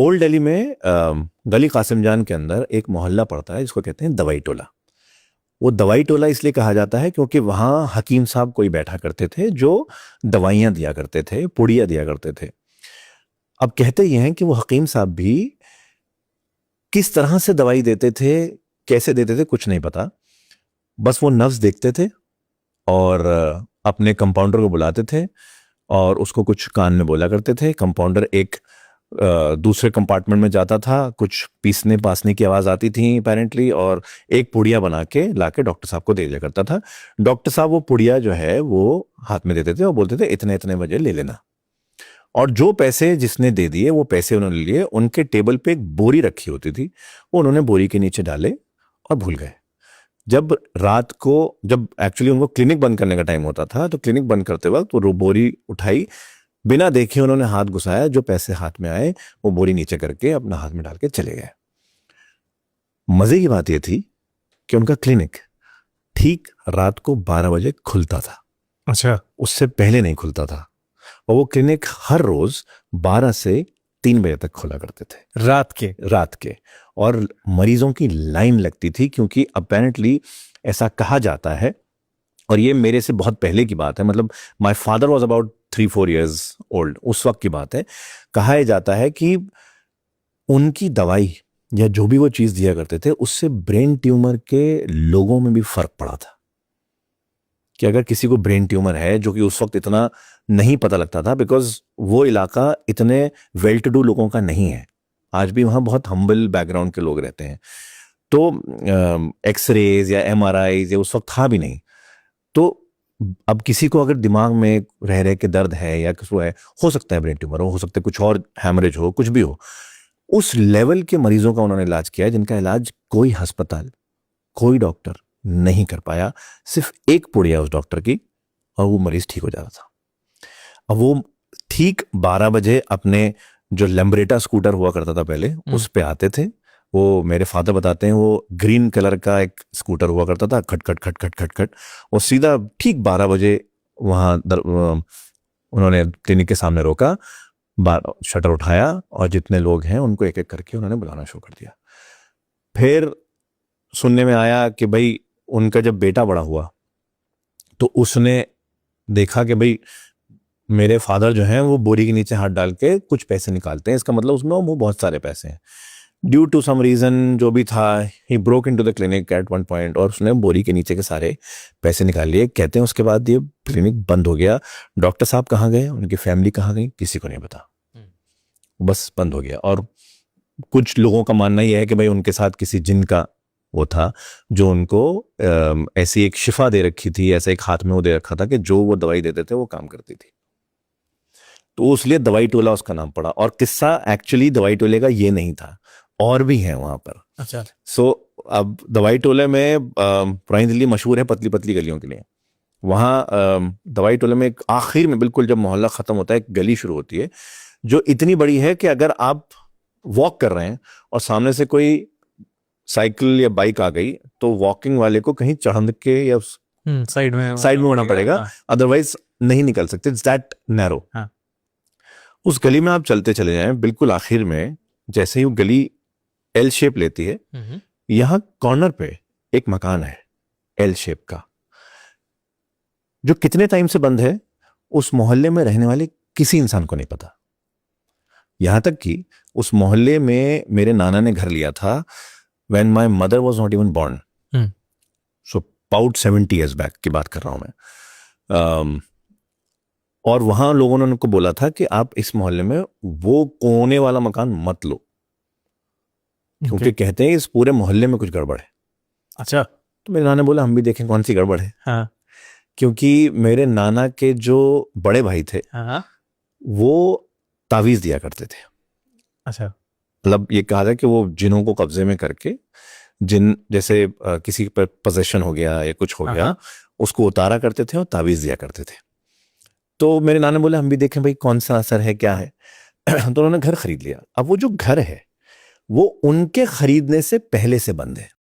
Old Delhi में गली कासिम जान के अंदर एक मोहल्ला पड़ता है जिसको कहते हैं दवाई टोला। वो दवाई टोला इसलिए कहा जाता है क्योंकि वहाँ हकीम साहब कोई बैठा करते थे जो दवाइयाँ दिया करते थे, पुड़िया दिया करते थे। अब कहते ये हैं कि वो हकीम साहब भी किस तरह से दवाई देते थे, कैसे देते थे, कुछ नहीं पता। बस वो नब्ज देखते थे और अपने कंपाउंडर को बुलाते थे और उसको कुछ कान में बोला करते थे। कंपाउंडर एक दूसरे कंपार्टमेंट में जाता था, कुछ पीसने पासने की आवाज़ आती थी अपेरेंटली, और एक पुड़िया बना के लाके डॉक्टर साहब को दे दिया करता था। डॉक्टर साहब वो पुड़िया जो है वो हाथ में देते थे और बोलते थे इतने इतने बजे ले लेना। और जो पैसे जिसने दे दिए वो पैसे उन्होंने लिए, उनके टेबल पे एक बोरी रखी होती थी, वो उन्होंने बोरी के नीचे डाले और भूल गए। जब रात को, जब एक्चुअली उनको क्लिनिक बंद करने का टाइम होता था, तो क्लिनिक बंद करते वक्त वो बोरी उठाई, बिना देखे उन्होंने हाथ घुसाया, जो पैसे हाथ में आए वो बोरी नीचे करके अपना हाथ में डाल के चले गए। मजे की बात यह थी कि उनका क्लिनिक ठीक रात को 12 बजे खुलता था। अच्छा। उससे पहले नहीं खुलता था। और वो क्लिनिक हर रोज 12 से 3 बजे तक खुला करते थे, रात के। और मरीजों की लाइन लगती थी, क्योंकि अपेरेंटली ऐसा कहा जाता है, और ये मेरे से बहुत पहले की बात है, मतलब my father was about 3-4 years old, उस वक्त की बात है। कहा जाता है कि उनकी दवाई या जो भी वो चीज दिया करते थे उससे ब्रेन ट्यूमर के लोगों में भी फर्क पड़ा था। कि अगर किसी को ब्रेन ट्यूमर है, जो कि उस वक्त इतना नहीं पता लगता था, बिकॉज वो इलाका इतने वेल टू डू लोगों का नहीं है, आज भी वहाँ बहुत हम्बल बैकग्राउंड के लोग रहते हैं, तो एक्सरेज या MRIs या उस वक्त था भी नहीं। तो अब किसी को अगर दिमाग में रह रहे के दर्द है या कुछ है, हो सकता है ब्रेन ट्यूमर हो सकता है कुछ और हैमरेज हो, कुछ भी हो, उस लेवल के मरीजों का उन्होंने इलाज किया है जिनका इलाज कोई अस्पताल, कोई डॉक्टर नहीं कर पाया। सिर्फ एक पुड़िया उस डॉक्टर की और वो मरीज ठीक हो जाता था। अब वो ठीक 12 बजे अपने जो लैम्ब्रेटा स्कूटर हुआ करता था पहले, उस पे आते थे। वो मेरे फादर बताते हैं, वो ग्रीन कलर का एक स्कूटर हुआ करता था, खट खट खट खट खट खट। वो सीधा ठीक 12 बजे वहाँ उन्होंने क्लिनिक के सामने रोका, शटर उठाया और जितने लोग हैं उनको एक एक करके उन्होंने बुलाना शुरू कर दिया। फिर सुनने में आया कि भाई उनका जब बेटा बड़ा हुआ तो उसने देखा कि भाई मेरे फादर जो हैं वो बोरी के नीचे हाथ डाल के कुछ पैसे निकालते हैं, इसका मतलब उसमें वो बहुत सारे पैसे हैं। ड्यू टू सम रीजन जो भी था, he broke into the clinic eight one point और उसने बोरी के नीचे के सारे पैसे निकाल लिए। कहते हैं उसके बाद ये क्लिनिक बंद हो गया। डॉक्टर साहब कहाँ गए, उनकी फैमिली कहाँ गई, किसी को नहीं पता, बस बंद हो गया। और कुछ लोगों का मानना यह है कि भाई उनके साथ किसी जिन का वो था जो उनको ऐसी एक शिफा दे रखी थी, ऐसा एक हाथ में वो दे रखा था कि जो वो दवाई देते थे वो काम करती थी, तो इसलिए दवाई टोला उसका नाम पड़ा। और किस्सा एक्चुअली दवाई टोले का ये नहीं था, और भी है वहां पर। अच्छा। सो अब दवाई टोले में पुरानी दिल्ली मशहूर है पतली पतली गलियों के लिए। वहाँ दवाई टोले में एक आखिर में बिल्कुल जब मोहल्ला खत्म होता है, एक गली शुरू होती है जो इतनी बड़ी है कि अगर आप वॉक कर रहे हैं और सामने से कोई साइकिल या बाइक आ गई तो वॉकिंग वाले को कहीं चढ़ के या साइड में होना पड़ेगा, अदरवाइज नहीं निकल सकते। It's that narrow. उस गली में आप चलते चले जाएं, बिल्कुल आखिर में जैसे ही वो गली एल शेप लेती है, यहां कॉर्नर पे एक मकान है एल शेप का, जो कितने टाइम से बंद है उस मोहल्ले में रहने वाले किसी इंसान को नहीं पता। यहां तक कि उस मोहल्ले में मेरे नाना ने घर लिया था when my mother was not even born, so about 70 years back की बात कर रहा हूं मैं। और वहां लोगों ने उनको बोला था कि आप इस मोहल्ले में वो कोने वाला मकान मत लो, क्योंकि कहते हैं इस पूरे मोहल्ले में कुछ गड़बड़ है। अच्छा। तो मेरे नाना बोला हम भी देखें कौन सी गड़बड़ है। हाँ। क्योंकि मेरे नाना के जो बड़े भाई थे, हाँ। वो तावीज दिया करते थे। अच्छा। मतलब ये कहा था कि वो जिनों को कब्जे में करके, जिन जैसे किसी पर पोजेशन हो गया या कुछ हो गया, उसको उतारा करते थे और तावीज दिया करते थे। तो मेरे नाना बोले हम भी देखें भाई कौन सा असर है, क्या है। तो उन्होंने घर खरीद लिया। अब वो जो घर है वो उनके खरीदने से पहले से बंद है।